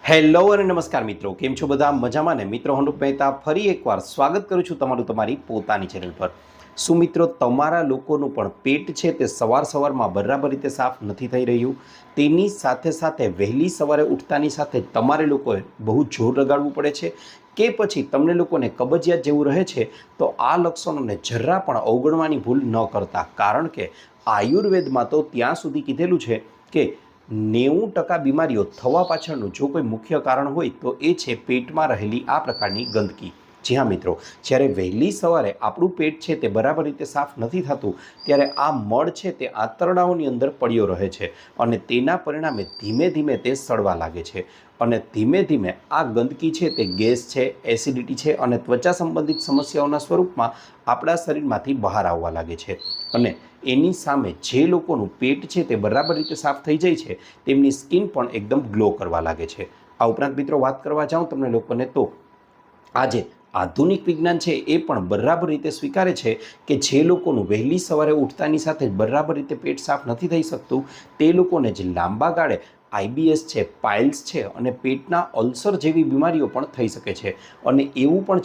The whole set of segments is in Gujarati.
હેલો અને નમસ્કાર મિત્રો, કેમ છો બધા? મજામાં ને? મિત્રો અનુપ મહેતા ફરી એકવાર સ્વાગત કરું છું તમારું તમારી પોતાની ચેનલ પર। શું મિત્રો તમારા લોકોનું પણ પેટ છે તે સવારમાં બરાબર રીતે સાફ નથી થઈ રહ્યું? તેની સાથે સાથે વહેલી સવારે ઉઠતાની સાથે તમારે લોકોએ બહુ જોર લગાડવું પડે છે કે પછી તમને લોકોને કબજિયાત જેવું રહે છે? તો આ લક્ષણોને જરા પણ અવગણવાની ભૂલ ન કરતા, કારણ કે આયુર્વેદમાં તો ત્યાં સુધી કીધેલું છે કે 90% બીમારીઓ થવા પાછળનું જો કોઈ મુખ્ય કારણ હોય તો એ છે પેટમાં રહેલી આ પ્રકારની ગંદકી। જી હા મિત્રો, જ્યારે વહેલી સવારે આપણું પેટ છે તે બરાબર રીતે સાફ નથી થતું ત્યારે આ મળ છે તે આંતરડાઓની અંદર પડ્યો રહે છે અને તેના પરિણામે ધીમે ધીમે તે સડવા લાગે છે અને ધીમે ધીમે આ ગંદકી છે તે ગેસ છે, એસિડિટી છે અને ત્વચા સંબંધિત સમસ્યાઓના સ્વરૂપમાં આપણા શરીરમાંથી બહાર આવવા લાગે છે। અને એની સામે જે લોકોનું પેટ છે તે બરાબર રીતે સાફ થઈ જાય છે તેમની સ્કિન પણ એકદમ ગ્લો કરવા લાગે છે। આ ઉપરાંત મિત્રો વાત કરવા જાઉં તમને લોકોને તો આજે આધુનિક વિજ્ઞાન છે એ પણ બરાબર રીતે સ્વીકારે છે કે જે લોકોનું વહેલી સવારે ઉઠતાની સાથે જ બરાબર રીતે પેટ સાફ નથી થઈ શકતું તે લોકોને જ લાંબા ગાળે આઈબીએસ છે, પાઇલ્સ છે અને પેટના અલ્સર જેવી બીમારીઓ પણ થઈ શકે છે। અને એવું પણ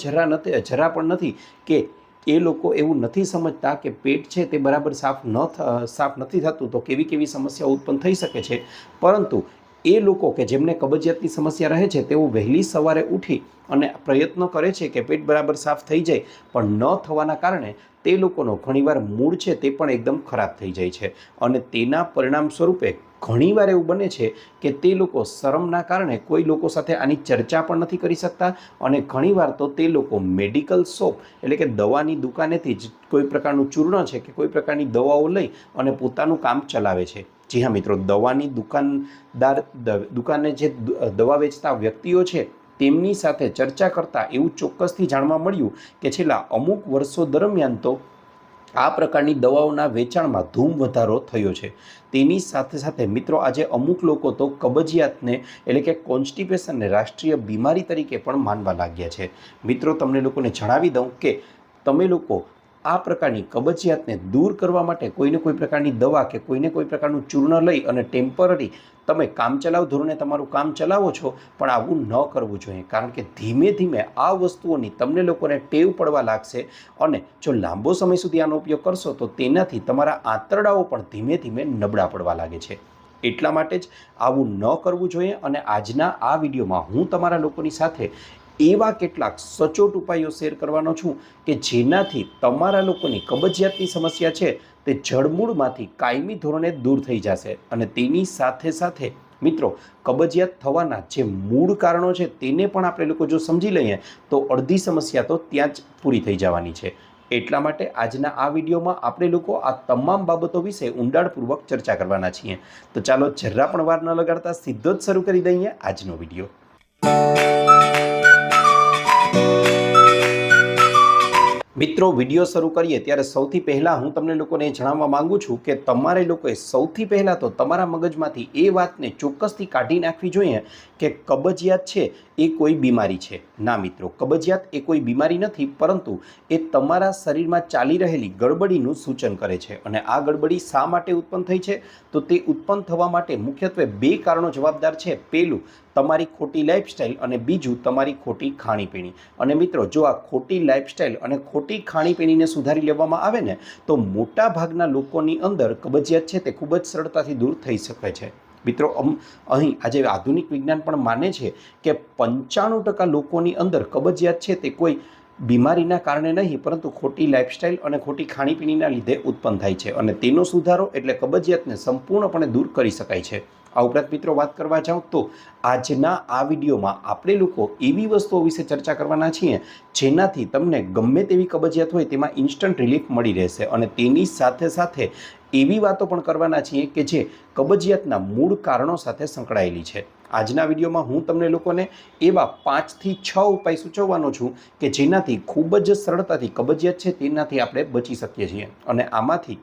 જરા પણ નથી કે એ લોકો એવું નથી સમજતા કે પેટ છે તે બરાબર સાફ નથી થતું તો કેવી કેવી સમસ્યાઓ ઉત્પન્ન થઈ શકે છે, પરંતુ એ લોકો કે જેમને કબજિયાતની સમસ્યા રહે છે તેઓ વહેલી સવારે ઉઠી અને પ્રયત્નો કરે છે કે પેટ બરાબર સાફ થઈ જાય, પણ ન થવાના કારણે તે લોકોનો ઘણીવાર મૂડ છે તે પણ એકદમ ખરાબ થઈ જાય છે અને તેના પરિણામ સ્વરૂપે ઘણીવાર એવું બને છે કે તે લોકો શરમના કારણે કોઈ લોકો સાથે આની ચર્ચા પણ નથી કરી શકતા અને ઘણીવાર તો તે લોકો મેડિકલ શોપ એટલે કે દવાની દુકાનેથી જ કોઈ પ્રકારનું ચૂર્ણ છે કે કોઈ પ્રકારની દવાઓ લઈ અને પોતાનું કામ ચલાવે છે। જી હા મિત્રો, દવાની દુકાને જે દવા વેચતા વ્યક્તિઓ છે તેમની સાથે ચર્ચા કરતાં એવું ચોક્કસથી જાણવા મળ્યું કે છેલ્લા અમુક વર્ષો દરમિયાન તો આ પ્રકારની દવાઓના વેચાણમાં ધૂમ વધારો થયો છે। તેની સાથે સાથે મિત્રો આજે અમુક લોકો તો કબજિયાતને એટલે કે કોન્સ્ટિપેશનને રાષ્ટ્રીય બીમારી તરીકે પણ માનવા લાગ્યા છે। મિત્રો તમને લોકોને જણાવી દઉં કે તમે લોકો આ પ્રકારની કબજિયાતને દૂર કરવા માટે કોઈને કોઈ પ્રકારની દવા કે કોઈને કોઈ પ્રકારનું ચૂર્ણ લઈ અને ટેમ્પરરી તમે કામચલાઉ ધોરણે તમારું કામ ચલાવો છો, પણ આવું ન કરવું જોઈએ, કારણ કે ધીમે ધીમે આ વસ્તુઓની તમને લોકોને ટેવ પડવા લાગશે અને જો લાંબો સમય સુધી આનો ઉપયોગ કરશો તો તેનાથી તમારા આંતરડાઓ પણ ધીમે ધીમે નબળા પડવા લાગે છે। એટલા માટે જ આવું ન કરવું જોઈએ અને આજના આ વિડીયોમાં હું તમારા લોકોની સાથે એવા કેટલાક સચોટ ઉપાયો શેર કરવાનો છું કે જેનાથી તમારા લોકોની કબજિયાતની સમસ્યા છે તે જડમૂળમાંથી કાયમી ધોરણે દૂર થઈ જશે અને તેની સાથે સાથે મિત્રો કબજિયાત થવાના જે મૂળ કારણો છે તેને પણ આપણે લોકો જો સમજી લઈએ તો અડધી સમસ્યા તો ત્યાં જ પૂરી થઈ જવાની છે। એટલા માટે આજના આ વિડીયોમાં આપણે લોકો આ તમામ બાબતો વિશે ઊંડાણપૂર્વક ચર્ચા કરવાના છીએ। તો ચાલો જરા પણ વાર ન લગાડતા સીધો જ શરૂ કરી દઈએ આજનો વિડીયો। મિત્રો વિડીયો શરૂ કરીએ ત્યારે સૌથી પહેલાં હું તમને લોકોને જણાવવા માગું છું કે તમારે લોકોએ સૌથી પહેલાં તો તમારા મગજમાંથી એ વાતને ચોક્કસથી કાઢી નાખવી જોઈએ કે કબજિયાત છે એ કોઈ બીમારી છે। ના મિત્રો, કબજિયાત એ કોઈ બીમારી નથી, પરંતુ એ તમારા શરીરમાં ચાલી રહેલી ગડબડીનું સૂચન કરે છે। અને આ ગડબડી શા માટે ઉત્પન્ન થઈ છે તો તે ઉત્પન્ન થવા માટે મુખ્યત્વે બે કારણો જવાબદાર છે। પહેલું તમારી ખોટી લાઇફસ્ટાઇલ અને બીજું તમારી ખોટી ખાણીપીણી। અને મિત્રો જો આ ખોટી લાઇફસ્ટાઇલ અને ખોટી ખાણીપીણીને સુધારી લેવામાં આવે ને તો મોટા ભાગના લોકોની અંદર કબજિયાત છે તે ખૂબ જ સરળતાથી દૂર થઈ શકે છે। મિત્રો અહીં આજે આધુનિક વિજ્ઞાન પણ માને છે કે 95% લોકોની અંદર કબજિયાત છે તે કોઈ બીમારીના કારણે નહીં, પરંતુ ખોટી લાઇફસ્ટાઇલ અને ખોટી ખાણીપીણીના લીધે ઉત્પન્ન થાય છે અને તેનો સુધારો એટલે કબજિયાતને સંપૂર્ણપણે દૂર કરી શકાય છે। આ ઉપરાંત મિત્રો વાત કરવા જાઉં તો આજના આ વિડીયોમાં આપણે લોકો એવી વસ્તુઓ વિશે ચર્ચા કરવાના છીએ જેનાથી તમને ગમે તેવી કબજિયાત હોય તેમાં ઇન્સ્ટન્ટ રિલીફ મળી રહેશે અને તેની સાથે સાથે એવી વાતો પણ કરવાના છીએ કે જે કબજિયાતના મૂળ કારણો સાથે સંકળાયેલી છે। આજના વિડીયોમાં હું તમને લોકોને એવા 5 થી 6 ઉપાય સૂચવવાનો છું કે જેનાથી ખૂબ જ સરળતાથી કબજિયાત છે તેનાથી આપણે બચી શકીએ છીએ અને આમાંથી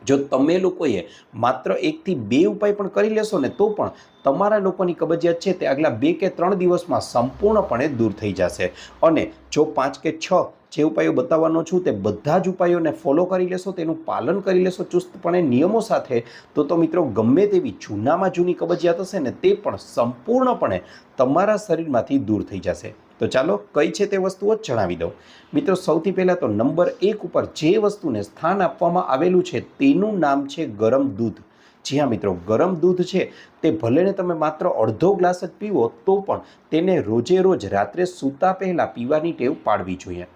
જો તમે લોકોએ માત્ર 1 થી 2 ઉપાય પણ કરી લેશો ને તો પણ તમારા લોકોની કબજિયાત છે તે આગલા 2 કે 3 દિવસમાં સંપૂર્ણપણે દૂર થઈ જશે. અને જો 5 કે 6 જે ઉપાયો બતાવવાનો છું તે બધા જ ઉપાયોને ફોલો કરી લેશો, તેનું પાલન કરી લેશો ચુસ્તપણે નિયમો સાથે, તો મિત્રો ગમે તેવી જૂનામાં જૂની કબજિયાત હશે ને તે પણ સંપૂર્ણપણે તમારા શરીરમાંથી દૂર થઈ જશે. તો ચાલો કઈ છે તે વસ્તુઓ જણાવી દઉં. મિત્રો સૌથી પહેલાં તો નંબર 1 ઉપર જે વસ્તુને સ્થાન આપવામાં આવેલું છે તેનું નામ છે ગરમ દૂધ. જી હા મિત્રો, ગરમ દૂધ છે તે ભલેને તમે માત્ર અડધો ગ્લાસ જ પીવો તો પણ તેને રોજે રોજ રાત્રે સૂતા પહેલાં પીવાની ટેવ પાડવી જોઈએ.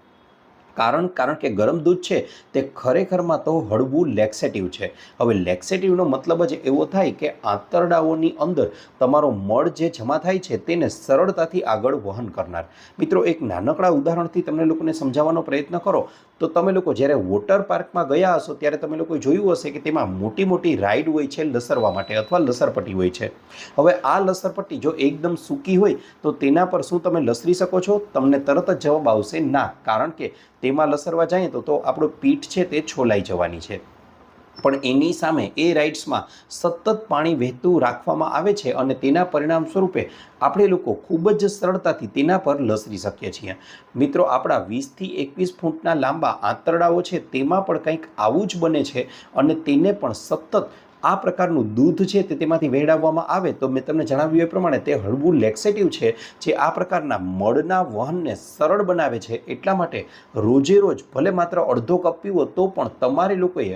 કારણ કે ગરમ દૂધ છે તે ખરેખરમાં તો હળવું લેક્સેટિવ છે. હવે લેક્સેટિવનો મતલબ જ એવો થાય કે આંતરડાઓની અંદર તમારો મળ જે જમા થાય છે તેને સરળતાથી આગળ વહન કરનાર. મિત્રો એક નાનકડા ઉદાહરણથી તમને લોકોને સમજાવવાનો પ્રયત્ન કરો તો તમે લોકો જ્યારે વોટર પાર્કમાં ગયા હશો ત્યારે તમે લોકોએ જોયું હશે કે તેમાં મોટી મોટી રાઈડ હોય છે લસરવા માટે અથવા લસરપટ્ટી હોય છે. હવે આ લસરપટ્ટી જો એકદમ સૂકી હોય તો તેના પર શું તમે લસરી શકો છો? તમને તરત જ જવાબ આવશે ના, કારણ કે તેમાં લસરવા જાય તો આપણો પીઠ છે તે છોલાઈ જવાની છે. પણ એની સામે એ રાઇડ્સમાં સતત પાણી વહેતું રાખવામાં આવે છે અને તેના પરિણામ સ્વરૂપે આપણે લોકો ખૂબ જ સરળતાથી તેના પર લસરી શકીએ છીએ. મિત્રો આપણા 20 થી 21 ફૂટના લાંબા આંતરડાઓ છે તેમાં પણ કંઈક આવું જ બને છે અને તેને પણ સતત આ પ્રકારનું દૂધ છે તે તેમાંથી વહેડાવવામાં આવે તો મેં તમને જણાવ્યું એ પ્રમાણે તે હળવું લેક્સેટિવ છે જે આ પ્રકારના મળના વહનને સરળ બનાવે છે. એટલા માટે રોજે રોજ ભલે માત્ર અડધો કપ પીવો તો પણ તમારે લોકોએ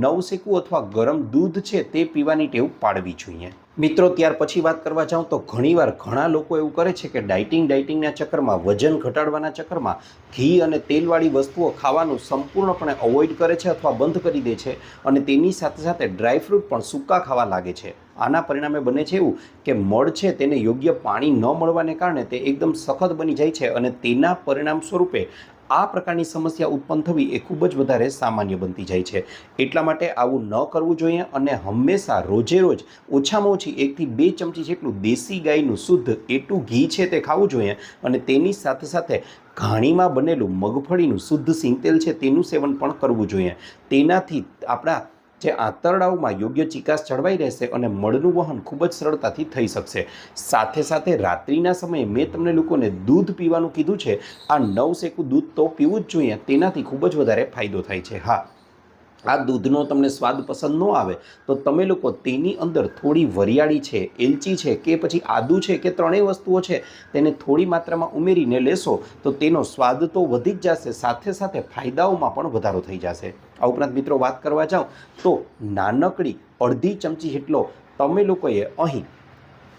નવશેકું અથવા ગરમ દૂધ છે તે પીવાની ટેવ પાડવી જોઈએ. મિત્રો ત્યાર પછી વાત કરવા જાઉં તો ઘણીવાર ઘણા લોકો એવું કરે છે કે ડાયટિંગના ચક્કરમાં, વજન ઘટાડવાના ચક્કરમાં ઘી અને તેલવાળી વસ્તુઓ ખાવાનું સંપૂર્ણપણે અવોઇડ કરે છે અથવા બંધ કરી દે છે અને તેની સાથે સાથે ડ્રાયફ્રૂટ પણ સૂકા ખાવા લાગે છે. આના પરિણામે બને છે એવું કે મળ છે તેને યોગ્ય પાણી ન મળવાને કારણે તે એકદમ સખત બની જાય છે અને તેના પરિણામ સ્વરૂપે આ પ્રકારની સમસ્યા ઉત્પન્ન થવી એ ખૂબ જ વધારે સામાન્ય બનતી જાય છે. એટલા માટે આવું ન કરવું જોઈએ અને હંમેશા રોજે રોજ ઓછામાં ઓછી 1 થી 2 ચમચી જેટલું દેશી ગાયનું શુદ્ધ એટું ઘી છે તે ખાવું જોઈએ અને તેની સાથે સાથે ઘાણીમાં બનેલું મગફળીનું શુદ્ધ સિંગતેલ છે તેનું સેવન પણ કરવું જોઈએ. તેનાથી આપણા જે આંતરડાઓમાં યોગ્ય ચિકાસ જળવાઈ રહેશે અને મળનું વહન ખૂબ જ સરળતાથી થઈ શકશે. સાથે સાથે રાત્રિના સમયે મેં તમને લોકોને દૂધ પીવાનું કીધું છે. આ નવશેકું દૂધ તો પીવું જ જોઈએ, તેનાથી ખૂબ જ વધારે ફાયદો થાય છે. હા, આ દૂધનો તમને સ્વાદ પસંદ ન આવે તો તમે લોકો તેની અંદર થોડી વરિયાળી છે, એલચી છે કે પછી આદુ છે કે ત્રણેય વસ્તુઓ છે તેને થોડી માત્રામાં ઉમેરીને લેશો તો તેનો સ્વાદ તો વધી જ જશે, સાથે સાથે ફાયદાઓમાં પણ વધારો થઈ જશે. આ ઉપરાંત મિત્રો વાત કરવા જાઉં તો નાનકડી અડધી ચમચી જેટલો તમે લોકોએ અહીં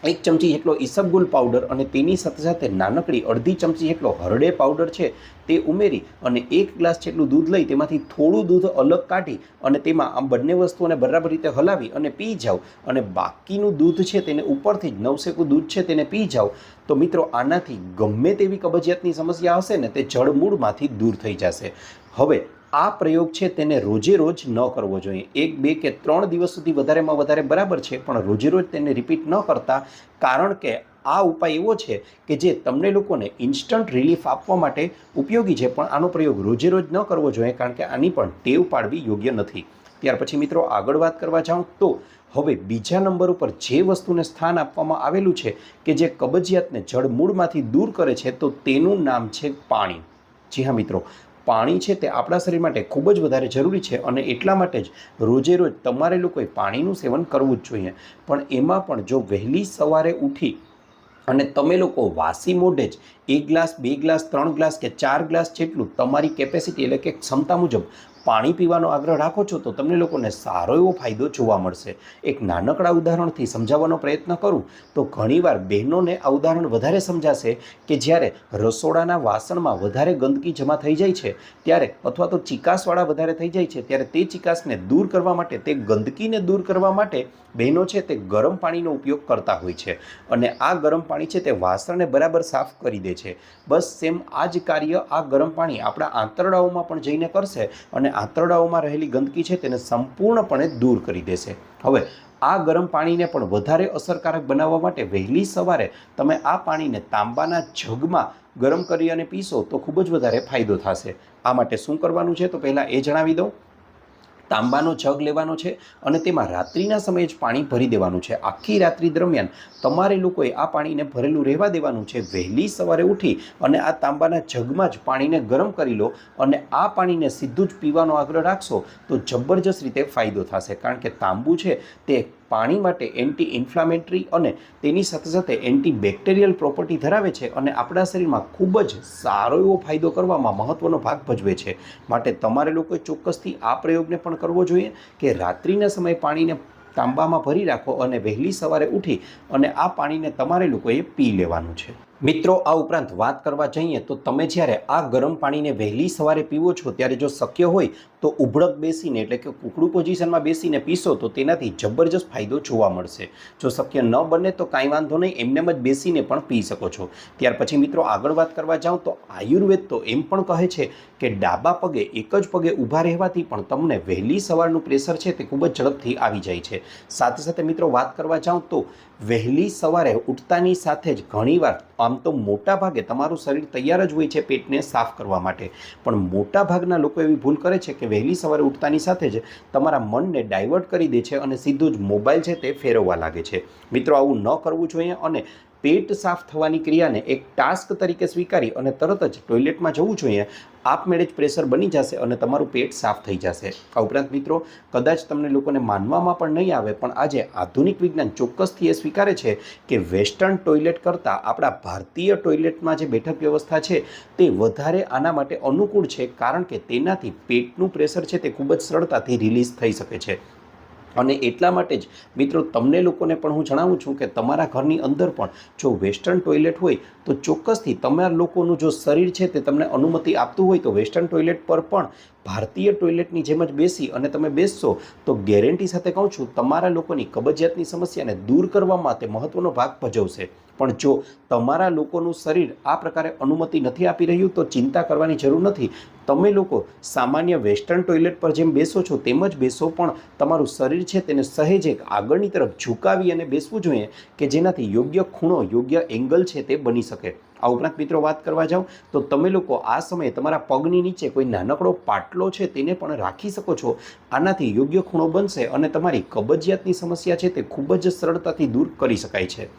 1 ચમચી જેટલો ઈસબગુલ પાવડર અને તેની સાથે સાથે નાનકડી અડધી ચમચી જેટલો હરડે પાવડર છે તે ઉમેરી અને 1 ગ્લાસ જેટલું દૂધ લઈ તેમાંથી થોડું દૂધ અલગ કાઢી અને તેમાં આ બંને વસ્તુઓને બરાબર રીતે હલાવી અને પી જાઓ અને બાકીનું દૂધ છે તેને ઉપરથી જ નવશેકું દૂધ છે તેને પી જાઓ તો મિત્રો આનાથી ગમે તેવી કબજિયાતની સમસ્યા હશે ને તે જડમૂળમાંથી દૂર થઈ જશે. હવે આ પ્રયોગ છે તેને રોજે રોજ ન કરવો જોઈએ. 1, 2 કે 3 દિવસ સુધી વધારેમાં વધારે બરાબર છે, પણ રોજે રોજ તેને રિપીટ ન કરતા, કારણ કે આ ઉપાય એવો છે કે જે તમને લોકોને ઇન્સ્ટન્ટ રિલીફ આપવા માટે ઉપયોગી છે, પણ આનો પ્રયોગ રોજે રોજ ન કરવો જોઈએ કારણ કે આની પણ ટેવ પાડવી યોગ્ય નથી. ત્યાર પછી મિત્રો આગળ વાત કરવા જાઉં તો હવે બીજા નંબર ઉપર જે વસ્તુને સ્થાન આપવામાં આવેલું છે કે જે કબજિયાતને જડમૂળમાંથી દૂર કરે છે તો તેનું નામ છે પાણી. જી હા મિત્રો, પાણી છે તે આપણા શરીર માટે ખૂબ જ વધારે જરૂરી છે અને એટલા માટે જ રોજે રોજ તમારે લોકોએ પાણીનું સેવન કરવું જ જોઈએ. પણ એમાં પણ જો વહેલી સવારે ઉઠી અને તમે લોકો વાસી મોઢે જ 1 ગ્લાસ, 2 ગ્લાસ, 3 ગ્લાસ કે 4 ગ્લાસ જેટલું તમારી કેપેસિટી એટલે કે ક્ષમતા મુજબ પાણી પીવાનો આગ્રહ રાખો છો તો તમને લોકોને સારો એવો ફાયદો જોવા મળશે. એક નાનકડા ઉદાહરણથી સમજાવવાનો પ્રયત્ન કરું તો ઘણીવાર બહેનોને આ ઉદાહરણ વધારે સમજાશે કે જ્યારે રસોડાના વાસણમાં વધારે ગંદકી જમા થઈ જાય છે ત્યારે, અથવા તો ચિકાસવાળા વધારે થઈ જાય છે ત્યારે તે ચિકાસને દૂર કરવા માટે, તે ગંદકીને દૂર કરવા માટે બહેનો છે તે ગરમ પાણીનો ઉપયોગ કરતા હોય છે અને આ ગરમ પાણી છે તે વાસણને બરાબર સાફ કરી દે છે. બસ સેમ આ જ કાર્ય આ ગરમ પાણી આપણા આંતરડાઓમાં પણ જઈને કરશે અને આંતરડાઓમાં રહેલી ગંદકી છે તેને સંપૂર્ણપણે દૂર કરી દેશે. હવે આ ગરમ પાણીને પણ વધારે અસરકારક બનાવવા માટે વહેલી સવારે તમે આ પાણીને તાંબાના જગમાં ગરમ કરી અને પીશો તો ખૂબ જ વધારે ફાયદો થશે. આ માટે શું કરવાનું છે તો પહેલાં એ જણાવી દઉં. તાંબાનો જગ લેવાનો છે અને તેમાં રાત્રિના સમયે જ પાણી ભરી દેવાનું છે. આખી રાત્રિ દરમિયાન તમારે લોકોએ આ પાણીને ભરેલું રહેવા દેવાનું છે. વહેલી સવારે ઉઠી અને આ તાંબાના જગમાં જ પાણીને ગરમ કરી લો અને આ પાણીને સીધું જ પીવાનો આગ્રહ રાખશો તો જબરજસ્ત રીતે ફાયદો થશે. કારણ કે તાંબુ છે તે પાણી માટે એન્ટી ઇન્ફ્લામેટરી અને તેની સાથે સાથે એન્ટીબેક્ટેરિયલ પ્રોપર્ટી ધરાવે છે અને આપણા શરીરમાં ખૂબ જ સારો એવો ફાયદો કરવામાં મહત્ત્વનો ભાગ ભજવે છે. માટે તમારે લોકોએ ચોક્કસથી આ પ્રયોગને પણ કરવો જોઈએ કે રાત્રિના સમયે પાણીને તાંબામાં ભરી રાખો અને વહેલી સવારે ઉઠી અને આ પાણીને તમારે લોકોએ પી લેવાનું છે. મિત્રો, આ ઉપરાંત વાત કરવા જઈએ તો તમે જ્યારે આ ગરમ પાણીને વહેલી સવારે પીવો છો ત્યારે જો શક્ય હોય તો ઉભળક બેસીને એટલે કે કુકડું પોઝિશનમાં બેસીને પીશો તો તેનાથી જબરજસ્ત ફાયદો જોવા મળશે. જો શક્ય ન બને તો કાંઈ વાંધો નહીં, એમને જ બેસીને પણ પી શકો છો. ત્યાર પછી મિત્રો આગળ વાત કરવા જાઉં તો આયુર્વેદ તો એમ પણ કહે છે કે ડાબા પગે એક જ પગે ઊભા રહેવાથી પણ તમને વહેલી સવારનું પ્રેશર છે તે ખૂબ જ ઝડપથી આવી જાય છે. સાથે સાથે મિત્રો વાત કરવા જાઉં તો વહેલી સવારે ઉઠતાની સાથે જ ઘણીવાર આમ તો મોટા ભાગે તમારું શરીર તૈયાર જ હોય છે પેટને સાફ કરવા માટે, પણ મોટા ભાગના લોકો એવી ભૂલ કરે છે કે વહેલી સવારે ઉઠતાની સાથે જ તમારા મનને ડાયવર્ટ કરી દે છે અને સીધું જ મોબાઈલ છે તે ફેરવવા લાગે છે. મિત્રો, આવું ન કરવું જોઈએ અને પેટ સાફ થવાની ક્રિયાને એક ટાસ્ક તરીકે સ્વીકારી અને તરત જ ટોયલેટમાં જવું જોઈએ. આપમેળે જ પ્રેશર બની જશે અને તમારું પેટ સાફ થઈ જશે. આ ઉપરાંત મિત્રો, કદાચ તમને લોકોને માનવામાં પણ નહીં આવે પણ આજે આધુનિક વિજ્ઞાન ચોક્કસથી એ સ્વીકારે છે કે વેસ્ટર્ન ટોયલેટ કરતાં આપણા ભારતીય ટોયલેટમાં જે બેઠક વ્યવસ્થા છે તે વધારે આના માટે અનુકૂળ છે, કારણ કે તેનાથી પેટનું પ્રેશર છે તે ખૂબ જ સરળતાથી રિલીઝ થઈ શકે છે. અને એટલા માટે જ મિત્રો તમને લોકોને પણ હું જણાવું છું કે તમારા ઘરની અંદર પણ જો વેસ્ટર્ન ટોયલેટ હોય તો ચોક્કસથી તમારા લોકોનું જો શરીર છે તે તમને અનુમતિ આપતું હોય તો વેસ્ટર્ન ટોયલેટ પર પણ ભારતીય ટોયલેટની જેમ જ બેસી અને તમે બેસશો તો ગેરંટી સાથે કહું છું તમારા લોકોની કબજિયાતની સમસ્યાને દૂર કરવામાં તે મહત્ત્વનો ભાગ ભજવશે. પણ જો તમારા લોકોનું શરીર આ પ્રકારે અનુમતિ નથી આપી રહ્યું તો ચિંતા કરવાની જરૂર નથી. તમે લોકો સામાન્ય વેસ્ટર્ન ટોયલેટ પર જેમ બેસો છો તેમ જ બેસો, પણ તમારું શરીર છે તેને સહેજ એક આગળની તરફ ઝુકાવી અને બેસવું જોઈએ કે જેનાથી યોગ્ય ખૂણો, યોગ્ય એંગલ છે તે બની શકે. આ ઉપરાંત મિત્રો વાત કરવા જાઉં તો તમે લોકો આ સમયે તમારા પગની નીચે કોઈ નાનકડો પાટલો છે તેને પણ રાખી શકો છો. આનાથી યોગ્ય ખૂણો બનશે અને તમારી કબજિયાતની સમસ્યા છે તે ખૂબ જ સરળતાથી દૂર કરી શકાય છે.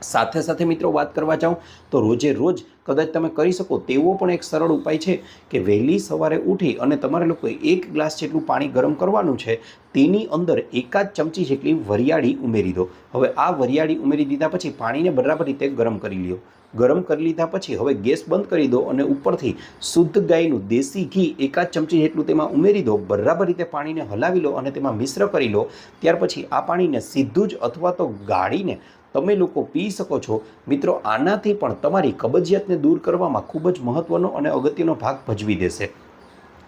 સાથે સાથે મિત્રો વાત કરવા જાઉં તો રોજે રોજ કદાચ તમે કરી શકો તેવો પણ એક સરળ ઉપાય છે કે વહેલી સવારે ઉઠી અને તમારે લોકોએ 1 ગ્લાસ જેટલું પાણી ગરમ કરવાનું છે. તેની અંદર 1 ચમચી જેટલી વરિયાળી ઉમેરી દો. હવે આ વરિયાળી ઉમેરી દીધા પછી પાણીને બરાબર રીતે ગરમ કરી લો. ગરમ કરી લીધા પછી હવે ગેસ બંધ કરી દો અને ઉપરથી શુદ્ધ ગાયનું દેશી ઘી 1 ચમચી જેટલું તેમાં ઉમેરી દો. બરાબર રીતે પાણીને હલાવી લો અને તેમાં મિશ્ર કરી લો. ત્યાર પછી આ પાણીને સીધું જ અથવા તો ગાળીને તમે લોકો પી શકો છો. મિત્રો, આનાથી પણ તમારી કબજિયાતને દૂર કરવામાં ખૂબ જ મહત્ત્વનો અને અગત્યનો ભાગ ભજવી દેશે.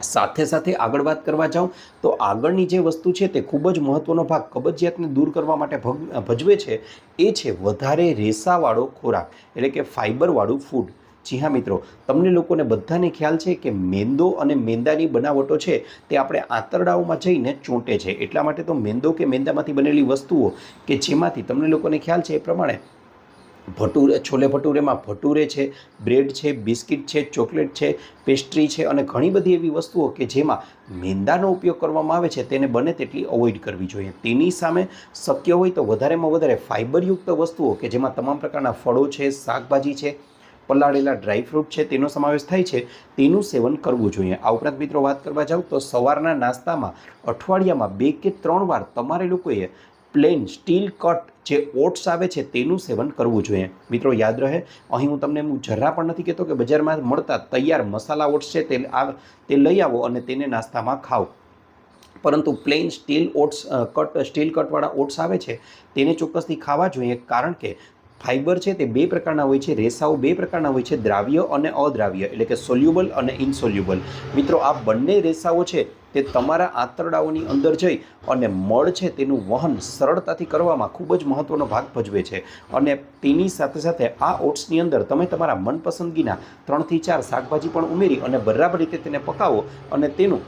સાથે સાથે આગળ વાત કરવા જાઉં તો આગળની જે વસ્તુ છે તે ખૂબ જ મહત્ત્વનો ભાગ કબજિયાતને દૂર કરવા માટે ભજવે છે એ છે વધારે રેસાવાળો ખોરાક એટલે કે ફાઇબરવાળું ફૂડ. જી હા મિત્રો, તમને લોકોને બધાને ખ્યાલ છે કે મેંદો અને મેંદાની બનાવટો છે તે આપણે આંતરડાઓમાં જઈને ચોંટે છે. એટલા માટે તો મેંદો કે મેંદામાંથી બનેલી વસ્તુઓ કે જેમાંથી તમને લોકોને ખ્યાલ છે એ પ્રમાણે ભટુરે, છોલે ભટુરેમાં ભટુરે છે, બ્રેડ છે, બિસ્કિટ છે, ચોકલેટ છે, પેસ્ટ્રી છે અને ઘણી બધી એવી વસ્તુઓ કે જેમાં મેંદાનો ઉપયોગ કરવામાં આવે છે તેને બને તેટલી અવોઇડ કરવી જોઈએ. તેની સામે શક્ય હોય તો વધારેમાં વધારે ફાઇબરયુક્ત વસ્તુઓ કે જેમાં તમામ પ્રકારના ફળો છે, શાકભાજી છે, પલાળેલા ડ્રાયફ્રૂટ છે તેનો સમાવેશ થાય છે તેનું સેવન કરવું જોઈએ. આ ઉપરાંત મિત્રો વાત કરવા જાઉં તો સવારના નાસ્તામાં અઠવાડિયામાં 2 કે 3 વાર તમારે લોકોએ પ્લેન સ્ટીલ કટ જે ઓટ્સ આવે છે તેનું સેવન કરવું જોઈએ. મિત્રો યાદ રહે, અહીં હું તમને જરા પણ નથી કહેતો કે બજારમાં મળતા તૈયાર મસાલા ઓટ્સ છે તે લઈ આવો અને તેને નાસ્તામાં ખાઓ, પરંતુ પ્લેન સ્ટીલ કટવાળા ઓટ્સ આવે છે તેને ચોક્કસથી ખાવા જોઈએ. કારણ કે ફાઇબર છે તે 2 પ્રકારના હોય છે, રેસાઓ 2 પ્રકારના હોય છે, દ્રાવ્ય અને અદ્રાવ્ય એટલે કે સોલ્યુબલ અને ઇનસોલ્યુબલ. મિત્રો આ બંને રેસાઓ છે તે તમારા આંતરડાઓની અંદર જઈ અને મળ છે તેનું વહન સરળતાથી કરવામાં ખૂબ જ મહત્ત્વનો ભાગ ભજવે છે. અને તેની સાથે સાથે આ ઓટ્સની અંદર તમે તમારા મનપસંદગીના 3 થી 4 શાકભાજી પણ ઉમેરી અને બરાબર રીતે તેને પકાવો અને તેનું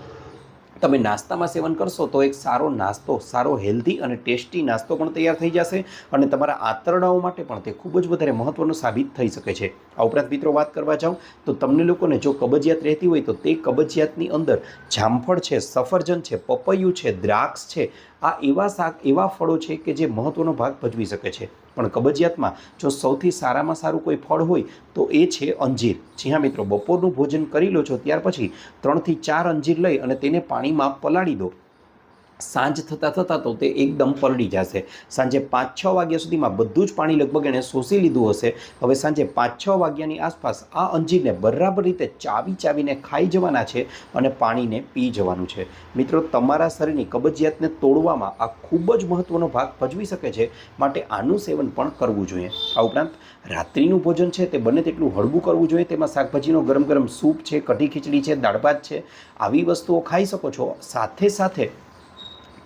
તમે નાસ્તામાં સેવન કરશો તો એક સારો નાસ્તો, સારો હેલ્ધી અને ટેસ્ટી નાસ્તો પણ તૈયાર થઈ જશે અને તમારા આંતરડાઓ માટે પણ તે ખૂબ જ વધારે મહત્ત્વનું સાબિત થઈ શકે છે. આ ઉપરાંત મિત્રો વાત કરવા જાઉં તો તમને લોકોને જો કબજિયાત રહેતી હોય તો તે કબજિયાતની અંદર જામફળ છે, સફરજન છે, પપૈયું છે, દ્રાક્ષ છે, આ એવા ફળો છે કે જે મહત્ત્વનો ભાગ ભજવી શકે છે. પણ કબજિયાતમાં જો સૌથી સારામાં સારું કોઈ ફળ હોય તો એ છે અંજીર. જી હા મિત્રો, બપોરનું ભોજન કરી લો છો ત્યાર પછી 3 થી 4 અંજીર લઈ અને તેને પાણીમાં પલાળી દો. સાંજ થતાં તો તે એકદમ પલળી જશે. સાંજે 5-6 વાગ્યા સુધીમાં બધું જ પાણી લગભગ એણે શોષી લીધું હશે. હવે સાંજે 5-6 વાગ્યાની આસપાસ આ અંજીરને બરાબર રીતે ચાવીને ખાઈ જવાના છે અને પાણીને પી જવાનું છે. મિત્રો, તમારા શરીરની કબજિયાતને તોડવામાં આ ખૂબ જ મહત્ત્વનો ભાગ ભજવી શકે છે, માટે આનું સેવન પણ કરવું જોઈએ. આ ઉપરાંત રાત્રિનું ભોજન છે તે બને તેટલું હળવું કરવું જોઈએ. તેમાં શાકભાજીનો ગરમ સૂપ છે, કઢી ખીચડી છે, દાળ ભાત છે, આવી વસ્તુઓ ખાઈ શકો છો. સાથે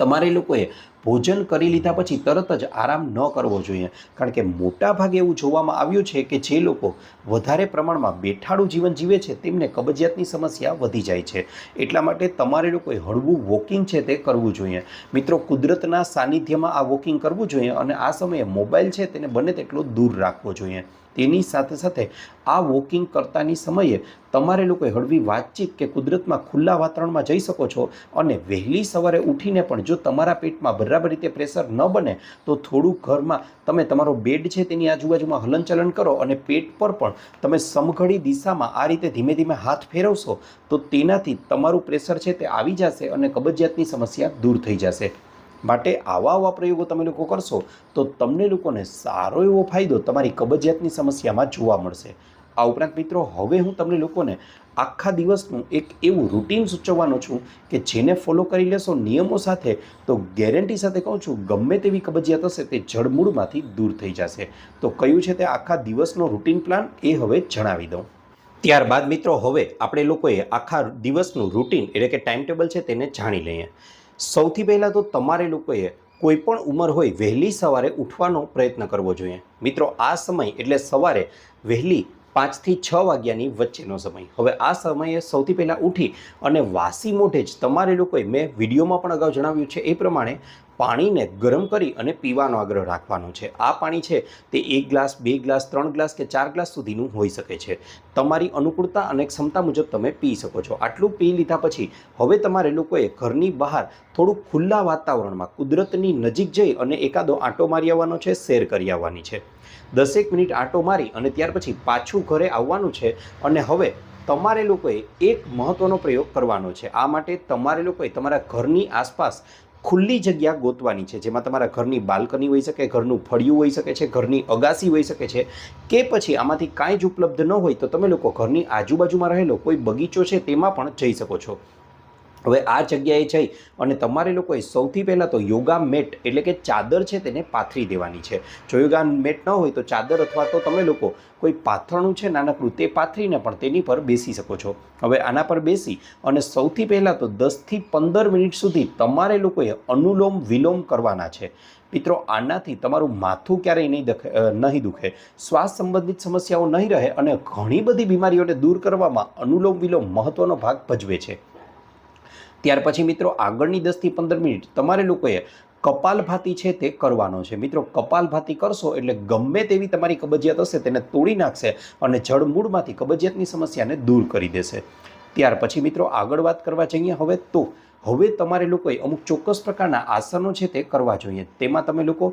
તમારે લોકોએ ભોજન કરી લીધા પછી તરત જ આરામ ન કરવો જોઈએ, કારણ કે મોટા ભાગે એવું જોવામાં આવ્યું છે કે જે લોકો વધારે પ્રમાણમાં બેઠાડું જીવન જીવે છે તેમને કબજિયાતની સમસ્યા વધી જાય છે. એટલા માટે તમારે લોકોએ હળવું વોકિંગ છે તે કરવું જોઈએ. મિત્રો, કુદરતના સાનિધ્યમાં આ વોકિંગ કરવું જોઈએ અને આ સમયે મોબાઈલ છે તેને બને તેટલો દૂર રાખવો જોઈએ. તેની સાથે આ વોકિંગ કરતાની સમયે તમારે લોકોએ હળવી વાતચીત કે કુદરતમાં ખુલ્લા વાતાવરણમાં જઈ શકો છો. અને વહેલી સવારે ઉઠીને પણ જો તમારા પેટમાં બરાબર રીતે પ્રેશર ન બને તો થોડું ઘરમાં તમે તમારો બેડ છે તેની આજુબાજુમાં હલનચલન કરો અને પેટ પર પણ તમે સમઘડી દિશામાં આ રીતે ધીમે ધીમે હાથ ફેરવશો તો તેનાથી તમારું પ્રેશર છે તે આવી જશે અને કબજિયાતની સમસ્યા દૂર થઈ જશે. માટે આવા પ્રયોગો તમે લોકો કરશો તો તમને લોકોને સારો એવો ફાયદો તમારી કબજિયાતની સમસ્યામાં જોવા મળશે. આ ઉપરાંત મિત્રો, હવે હું તમને લોકોને આખા દિવસનું એક એવું રૂટીન સૂચવવાનો છું કે જેને ફોલો કરી લેશો નિયમો સાથે તો ગેરંટી સાથે કહું છું ગમે તેવી કબજિયાત હશે તે જડમૂળમાંથી દૂર થઈ જશે. તો કયું છે તે આખા દિવસનો રૂટીન પ્લાન એ હવે જણાવી દઉં. ત્યારબાદ મિત્રો, હવે આપણે લોકોએ આખા દિવસનું રૂટીન એટલે કે ટાઈમ ટેબલ છે તેને જાણી લઈએ. સૌથી પહેલાં તો તમારે લોકોએ કોઈ પણ ઉંમર હોય વહેલી સવારે ઉઠવાનો પ્રયત્ન કરવો જોઈએ. મિત્રો, આ સમય એટલે સવારે વહેલી 5 થી 6 વાગ્યાની વચ્ચેનો સમય. હવે આ સમયે સૌથી પહેલાં ઉઠી અને વાસી મોઢે જ તમારે લોકોએ, મેં વિડીયોમાં પણ અગાઉ જણાવ્યું છે એ પ્રમાણે, પાણીને ગરમ કરી અને પીવાનો આગ્રહ રાખવાનો છે. આ પાણી છે તે 1 ગ્લાસ, 2 ગ્લાસ, 3 ગ્લાસ કે 4 ગ્લાસ સુધીનું હોઈ શકે છે. તમારી અનુકૂળતા અને ક્ષમતા મુજબ તમે પી શકો છો. આટલું પી લીધા પછી હવે તમારે લોકોએ ઘરની બહાર થોડુંક ખુલ્લા વાતાવરણમાં કુદરતની નજીક જઈ અને એકાદો આંટો મારી આવવાનો છે, સૈર કરી આવવાની છે. 10 મિનિટ આંટો મારી અને ત્યાર પછી પાછું ઘરે આવવાનું છે. અને હવે તમારે લોકોએ એક મહત્ત્વનો પ્રયોગ કરવાનો છે. આ માટે તમારે લોકોએ તમારા ઘરની આસપાસ ખુલ્લી જગ્યા ગોતવાની છે, જેમાં તમારા ઘરની બાલ્કની હોઈ શકે, ઘરનું ફળિયું હોઈ શકે છે, ઘરની અગાસી હોઈ શકે છે, કે પછી આમાંથી કાંઈ જ ઉપલબ્ધ ન હોય તો તમે લોકો ઘરની આજુબાજુમાં રહેલો કોઈ બગીચો છે તેમાં પણ જઈ શકો છો. હવે આ જગ્યાએ જઈ અને તમારે લોકોએ સૌથી પહેલાં તો યોગા મેટ એટલે કે ચાદર છે તેને પાથરી દેવાની છે. જો યોગા મેટ ન હોય તો ચાદર અથવા તો તમે લોકો કોઈ પાથરણું છે નાનકડું તે પાથરીને પણ તેની પર બેસી શકો છો. હવે આના પર બેસી અને સૌથી પહેલાં તો 10 થી 15 મિનિટ સુધી તમારે લોકોએ અનુલોમ વિલોમ કરવાના છે. મિત્રો, આનાથી તમારું માથું ક્યારેય નહીં દુખે, શ્વાસ સંબંધિત સમસ્યાઓ નહીં રહે અને ઘણી બધી બીમારીઓને દૂર કરવામાં અનુલોમ વિલોમ મહત્ત્વનો ભાગ ભજવે છે. ત્યાર પછી મિત્રો, આગળની 10 થી 15 મિનિટ તમારે લોકોએ કપાલભાતિ છે તે કરવાનો છે. મિત્રો, કપાલભાતિ કરશો એટલે ગમે તેવી તમારી કબજિયાત હશે તેને તોડી નાખશે અને જડમૂળમાંથી કબજિયાતની સમસ્યાને દૂર કરી દેશે. ત્યાર પછી મિત્રો, આગળ વાત કરવા જઈએ હવે તમારે લોકોએ અમુક ચોક્કસ પ્રકારના આસનો છે તે કરવા જોઈએ. તેમાં તમે લોકો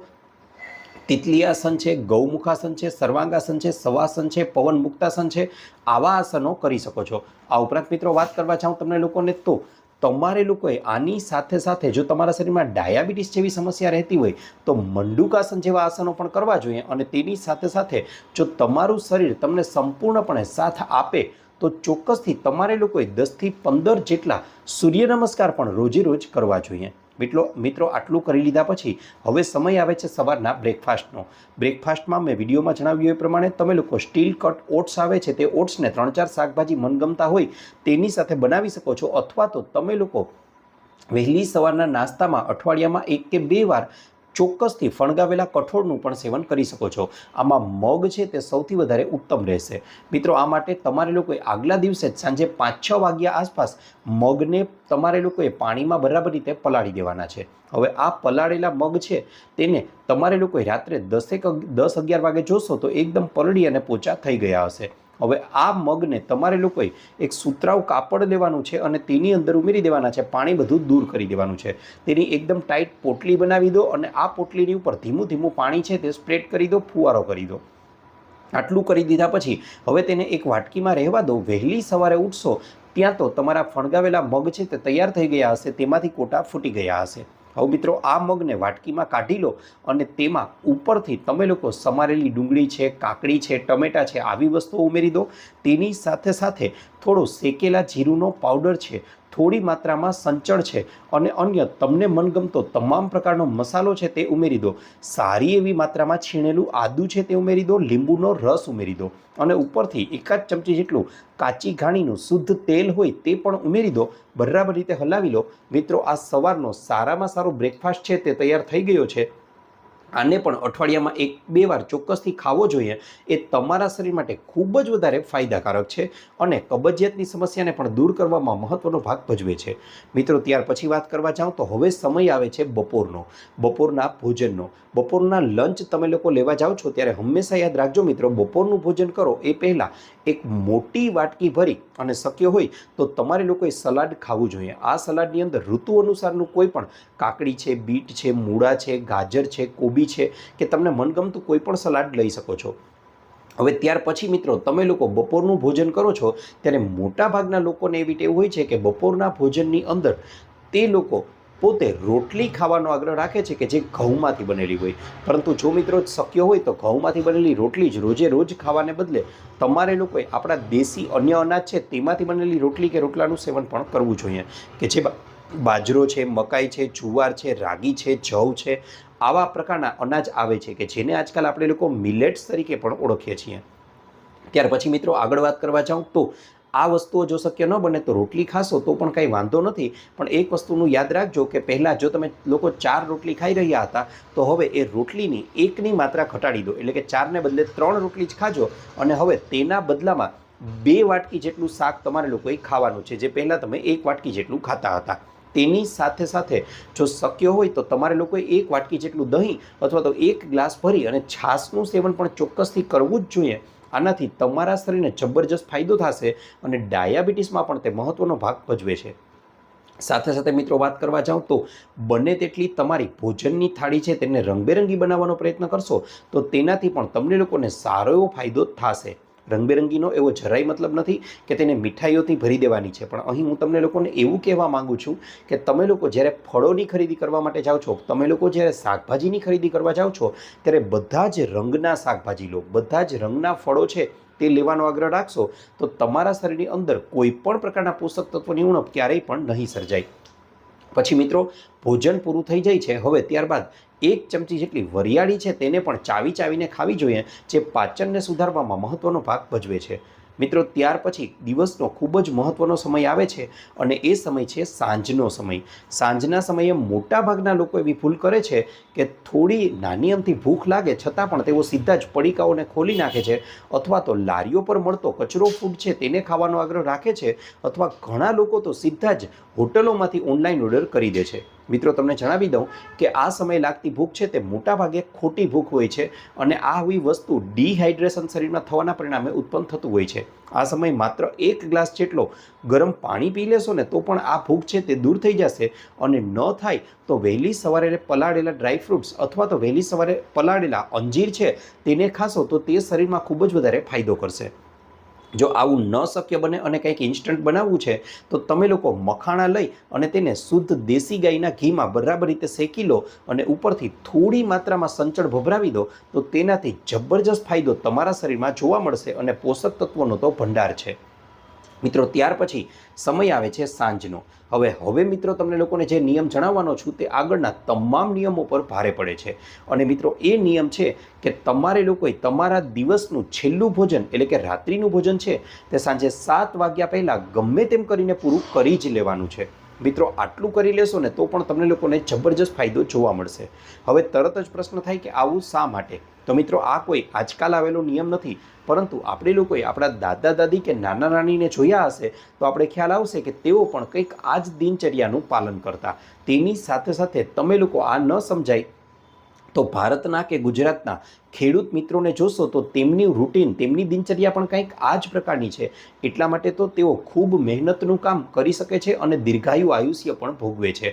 તિતલી આસન છે, ગૌમુખાસન છે, સર્વાંગાસન છે, સવાસન છે, પવન મુક્તાસન છે, આવા આસનો કરી શકો છો. આ ઉપરાંત મિત્રો, વાત કરવા જાઉં તમને લોકોને તો તમારે લોકોએ આની સાથે જો તમારા શરીરમાં ડાયાબિટીસ જેવી સમસ્યા રહેતી હોય તો મંડુકાસન જેવા આસનો પણ કરવા જોઈએ. અને તેની સાથે જો તમારું શરીર તમને સંપૂર્ણપણે સાથ આપે તો ચોક્કસથી તમારે લોકોએ 10 થી 15 જેટલા સૂર્ય નમસ્કાર પણ રોજે રોજ કરવા જોઈએ. મિત્રો, આટલું કરી લીધા પછી હવે સમય આવે છે સવારના બ્રેકફાસ્ટનો. બ્રેકફાસ્ટમાં મેં વિડીયોમાં જણાવ્યું એ પ્રમાણે તમે લોકો સ્ટીલ કટ ઓટ્સ આવે છે તે ઓટ્સને 3-4 શાકભાજી મનગમતા હોય તેની સાથે બનાવી શકો છો. અથવા તો તમે લોકો વહેલી સવારના નાસ્તામાં અઠવાડિયામાં 1 કે 2 વાર ચોક્કસથી ફણગાવેલા કઠોળનું પણ સેવન કરી શકો છો. આમાં મગ છે તે સૌથી વધારે ઉત્તમ રહેશે. મિત્રો, આ માટે તમારે લોકોએ આગલા દિવસે જ સાંજે 5-6 વાગ્યા આસપાસ મગને તમારે લોકોએ પાણીમાં બરાબર રીતે પલાળી દેવાના છે. હવે આ પલાળેલા મગ છે તેને તમારે લોકોએ રાત્રે 10-11 વાગે જોશો તો એકદમ પલળી અને પોચા થઈ ગયા હશે. હવે આ મગને તમારે લોકોએ એક સુતરાઉ કાપડ લેવાનું છે અને તેની અંદર ઉમેરી દેવાના છે. પાણી બધું દૂર કરી દેવાનું છે. તેની એકદમ ટાઈટ પોટલી બનાવી દો અને આ પોટલીની ઉપર ધીમું ધીમું પાણી છે તે સ્પ્રેડ કરી દો, ફુવારો કરી દો. આટલું કરી દીધા પછી હવે તેને એક વાટકીમાં રહેવા દો. વહેલી સવારે ઉઠશો ત્યાં તો તમારા ફણગાવેલા મગ છે તે તૈયાર થઈ ગયા હશે, તેમાંથી કોટા ફૂટી ગયા હશે. હવે મિત્રો, આ મગને વાટકીમાં કાઢી લો અને તેમાં ઉપરથી તમે લોકો સમારેલી ડુંગળી છે, કાકડી છે, ટમેટાં છે, આવી વસ્તુઓ ઉમેરી દો. તેની સાથે સાથે થોડો શેકેલા જીરુંનો પાવડર છે, થોડી માત્રામાં સંચળ છે અને અન્ય તમને મનગમતો તમામ પ્રકારનો મસાલો છે તે ઉમેરી દો. સારી એવી માત્રામાં છીણેલું આદું છે તે ઉમેરી દો. લીંબુનો રસ ઉમેરી દો અને ઉપરથી 1 ચમચી જેટલું કાચી ઘાણીનું શુદ્ધ તેલ હોય તે પણ ઉમેરી દો. બરાબર રીતે હલાવી લો. મિત્રો, આ સવારનો સારામાં સારો બ્રેકફાસ્ટ છે તે તૈયાર થઈ ગયો છે. આને પણ અઠવાડિયામાં 1-2 વાર ચોક્કસથી ખાવો જોઈએ. એ તમારા શરીર માટે ખૂબ જ વધારે ફાયદાકારક છે અને કબજિયાતની સમસ્યાને પણ દૂર કરવામાં મહત્વનો ભાગ ભજવે છે. મિત્રો, ત્યાર પછી વાત કરવા જાઉં તો હવે સમય આવે છે બપોરના ભોજનનો. બપોરના લંચ તમે લોકો લેવા જાઓ છો ત્યારે હંમેશા યાદ રાખજો મિત્રો, બપોરનું ભોજન કરો એ પહેલાં એક મોટી વાટકી ભરી અને શક્ય હોય તો તમારે લોકોએ સલાડ ખાવું જોઈએ. આ સલાડની અંદર ઋતુ અનુસારનું કોઈ પણ કાકડી છે, બીટ છે, મૂળા છે, ગાજર છે, કોબી છે કે તમને મનગમતું કોઈ પણ સલાડ લઈ શકો છો. હવે ત્યાર પછી મિત્રો, તમે લોકો બપોરનું ભોજન કરો છો ત્યારે મોટાભાગના લોકોને એવી ટેવ હોય છે કે બપોરના ભોજનની અંદર તે લોકો પોતે રોટલી ખાવાનો આગ્રહ રાખે છે કે જે ઘઉંમાંથી બનેલી હોય. પરંતુ જો મિત્રો શક્ય હોય તો ઘઉંમાંથી બનેલી રોટલી જ રોજ ખાવાને બદલે તમારે લોકોએ આપણા દેશી અન્ય અનાજ છે તેમાંથી બનેલી રોટલી કે રોટલાનું સેવન પણ કરવું જોઈએ કે જે બાજરો છે, મકાઈ છે, જુવાર છે, રાગી છે, જવ છે, આવા પ્રકારના અનાજ આવે છે કે જેને આજકાલ આપણે લોકો મિલેટ્સ તરીકે પણ ઓળખીએ છીએ. ત્યાર પછી મિત્રો આગળ વાત કરવા જાઉં તો આ વસ્તુઓ જો શક્ય ન બને તો રોટલી ખાશો તો પણ કંઈ વાંધો નથી. પણ એક વસ્તુનું યાદ રાખજો કે પહેલાં જો તમે લોકો 4 રોટલી ખાઈ રહ્યા હતા તો હવે એ રોટલીની 1ની માત્રા ઘટાડી દો. એટલે કે 4ને બદલે 3 રોટલી જ ખાજો અને હવે તેના બદલામાં 2 વાટકી જેટલું શાક તમારે લોકોએ ખાવાનું છે, જે પહેલાં તમે 1 વાટકી જેટલું ખાતા હતા. તેની સાથે સાથે જો શક્ય હોય તો તમારે લોકોએ 1 વાટકી જેટલું દહીં અથવા તો 1 ગ્લાસ ભરી અને છાશનું સેવન પણ ચોક્કસથી કરવું જ જોઈએ. આનાથી તમારા શરીરને જબરજસ્ત ફાયદો થશે અને ડાયાબિટીસમાં પણ તે મહત્ત્વનો ભાગ ભજવે છે. સાથે સાથે મિત્રો વાત કરવા જાઉં તો બને તેટલી તમારી ભોજનની થાળી છે તેને રંગબેરંગી બનાવવાનો પ્રયત્ન કરશો તો તેનાથી પણ તમને લોકોને સારો એવો ફાયદો થશે. રંગબેરંગીનો એવો જરાય મતલબ નથી કે તેને મીઠાઈઓથી ભરી દેવાની છે, પણ અહીં હું તમને લોકોને એવું કહેવા માગું છું કે તમે લોકો જ્યારે ફળોની ખરીદી કરવા માટે જાઓ છો, તમે લોકો જ્યારે શાકભાજીની ખરીદી કરવા જાઓ છો ત્યારે બધા જ રંગના શાકભાજી લો, બધા જ રંગના ફળો છે તે લેવાનો આગ્રહ રાખશો તો તમારા શરીરની અંદર કોઈ પણ પ્રકારના પોષક તત્વોની ઉણપ ક્યારેય પણ નહીં સર્જાય. પછી મિત્રો ભોજન પૂરું થઈ જાય છે. હવે ત્યારબાદ 1 ચમચી જેટલી વરિયાળી છે તેને પણ ચાવીને ખાવી જોઈએ, જે પાચનને સુધારવામાં મહત્ત્વનો ભાગ ભજવે છે. મિત્રો ત્યાર પછી દિવસનો ખૂબ જ મહત્ત્વનો સમય આવે છે અને એ સમય છે સાંજનો સમય. સાંજના સમયે મોટાભાગના લોકો એવી ભૂલ કરે છે કે થોડી નાની અમથી ભૂખ લાગે છતાં પણ તેઓ સીધા જ પડીકાઓને ખોલી નાખે છે અથવા તો લારીઓ પર મળતો કચરો ફૂડ છે તેને ખાવાનો આગ્રહ રાખે છે અથવા ઘણા લોકો તો સીધા જ હોટલોમાંથી ઓનલાઈન ઓર્ડર કરી દે છે. મિત્રો તમને જણાવી દઉં કે આ સમયે લાગતી ભૂખ છે તે મોટાભાગે ખોટી ભૂખ હોય છે અને આ આવી વસ્તુ ડિહાઇડ્રેશન શરીરમાં થવાના પરિણામે ઉત્પન્ન થતું હોય છે. આ સમયે માત્ર 1 ગ્લાસ જેટલો ગરમ પાણી પી લેશો ને તો પણ આ ભૂખ છે તે દૂર થઈ જશે અને ન થાય તો વહેલી સવારે પલાળેલા ડ્રાયફ્રૂટ્સ અથવા તો વહેલી સવારે પલાળેલા અંજીર છે તેને ખાશો તો તે શરીરમાં ખૂબ જ વધારે ફાયદો કરશે. જો આવું ન શક્ય બને અને કંઈક ઇન્સ્ટન્ટ બનાવવું છે તો તમે લોકો મખાણા લઈ અને તેને શુદ્ધ દેશી ગાયના ઘીમાં બરાબર રીતે શેકી લો અને ઉપરથી થોડી માત્રામાં સંચળ ભભરાવી દો તો તેનાથી જબરજસ્ત ફાયદો તમારા શરીરમાં જોવા મળશે અને પોષક તત્વોનો તો ભંડાર છે. મિત્રો ત્યાર પછી સમય આવે છે સાંજનો. હવે મિત્રો તમને લોકોને જે નિયમ જણાવવાનો છું તે આગળના તમામ નિયમો પર ભારે પડે છે અને મિત્રો એ નિયમ છે કે તમારે લોકોએ તમારા દિવસનું છેલ્લું ભોજન એટલે કે રાત્રિનું ભોજન છે તે સાંજે 7 વાગ્યા પહેલાં ગમે તેમ કરીને પૂરું કરી જ લેવાનું છે. મિત્રો આટલું કરી લેશો ને તો પણ તમને લોકોને જબરજસ્ત ફાયદો જોવા મળશે. હવે તરત જ પ્રશ્ન થાય કે આવું શા માટે? તો મિત્રો આ કોઈ આજકાલ આવેલો નિયમ નથી, પરંતુ આપણે લોકોએ આપણા દાદા દાદી કે નાના નાનીને જોયા હશે તો આપણે ખ્યાલ આવશે કે તેઓ પણ કંઈક આ જ દિનચર્યાનું પાલન કરતા. તેની સાથે સાથે તમે લોકો આ ન સમજાય તો ભારતના કે ગુજરાતના ખેડૂત મિત્રોને જોશો તો તેમની રૂટીન, તેમની દિનચર્યા પણ કંઈક આ જ પ્રકારની છે. એટલા માટે તો તેઓ ખૂબ મહેનતનું કામ કરી શકે છે અને દીર્ઘાયુ આયુષ્ય પણ ભોગવે છે.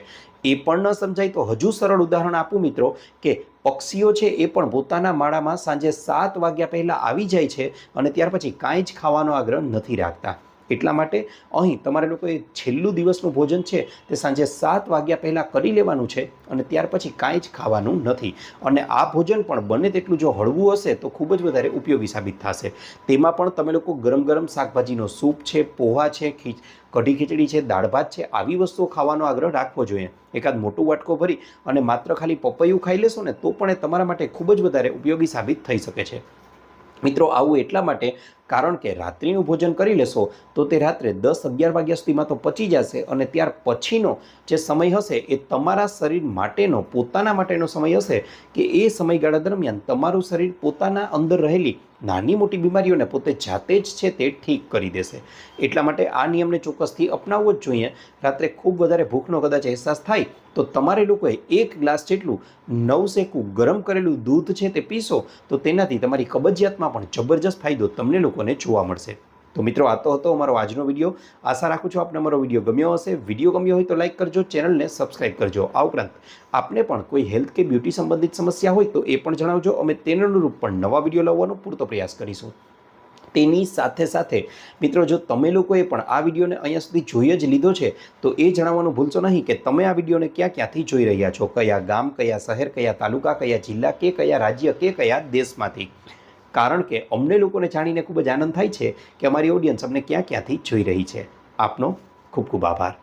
એ પણ ન સમજાય તો હજુ સરળ ઉદાહરણ આપું મિત્રો, કે પક્ષીઓ છે એ પણ પોતાના માળામાં સાંજે 7 વાગ્યા પહેલાં આવી જાય છે અને ત્યાર પછી કાંઈ જ ખાવાનો આગ્રહ નથી રાખતા. એટલા માટે અહીં તમારે લોકોએ છેલ્લું દિવસનું ભોજન છે તે સાંજે 7 વાગ્યા પહેલાં કરી લેવાનું છે અને ત્યાર પછી કાંઈ જ ખાવાનું નથી. અને આ ભોજન પણ બને તેટલું જો હળવું હશે તો ખૂબ જ વધારે ઉપયોગી સાબિત થશે. તેમાં પણ તમે લોકો ગરમ ગરમ શાકભાજીનો સૂપ છે, પોહા છે, કઢી ખીચડી છે, દાળ ભાત છે, આવી વસ્તુઓ ખાવાનો આગ્રહ રાખવો જોઈએ. એકાદ મોટું વાટકો ભરી અને માત્ર ખાલી પપૈયું ખાઈ લેશો ને તો પણ એ તમારા માટે ખૂબ જ વધારે ઉપયોગી સાબિત થઈ શકે છે. મિત્રો આવું એટલા માટે કારણ કે રાત્રિનું ભોજન કરી લેશો તો તે રાત્રે 10-11 વાગ્યા સુધીમાં તો પચી જશે અને ત્યાર પછીનો જે સમય હશે એ તમારા શરીર માટેનો, પોતાના માટેનો સમય હશે કે એ સમયગાળા દરમિયાન તમારું શરીર પોતાના અંદર રહેલી નાની મોટી બીમારીઓને પોતે જાતે જ છે તે ઠીક કરી દેશે. એટલા માટે આ નિયમને ચોક્કસથી અપનાવવો જ જોઈએ. રાત્રે ખૂબ વધારે ભૂખનો કદાચ અહેસાસ થાય તો તમારે લોકોએ 1 ગ્લાસ જેટલું નવશેકું ગરમ કરેલું દૂધ છે તે પીશો તો તેનાથી તમારી કબજિયાતમાં પણ જબરજસ્ત ફાયદો તમને લોકોને જોવા મળશે. તો મિત્રો આ તો હતો અમારો આજનો વિડીયો. આશા રાખું છું આપને અમારો વિડીયો ગમ્યો હશે. વિડીયો ગમ્યો હોય તો લાઇક કરજો, ચેનલને સબસ્ક્રાઈબ કરજો. આ ઉપરાંત આપને પણ કોઈ હેલ્થ કે બ્યુટી સંબંધિત સમસ્યા હોય તો એ પણ જણાવજો. અમે તેને અનુરૂપ પણ નવા વિડીયો લાવવાનો પૂરતો પ્રયાસ કરીશું. તેની સાથે સાથે મિત્રો જો તમે લોકોએ પણ આ વિડીયોને અહીંયા સુધી જોઈ જ લીધો છે તો એ જણાવવાનું ભૂલશો નહીં કે તમે આ વિડીયોને ક્યાંથી જોઈ રહ્યા છો, કયા ગામ, કયા શહેર, કયા તાલુકા, કયા જિલ્લા કે કયા રાજ્ય કે કયા દેશમાંથી. કારણ કે અમને લોકોને જાણીને ખૂબ જ આનંદ થાય છે કે અમારી ઓડિયન્સ અમને ક્યાંથી જોઈ રહી છે. આપનો ખૂબ ખૂબ આભાર.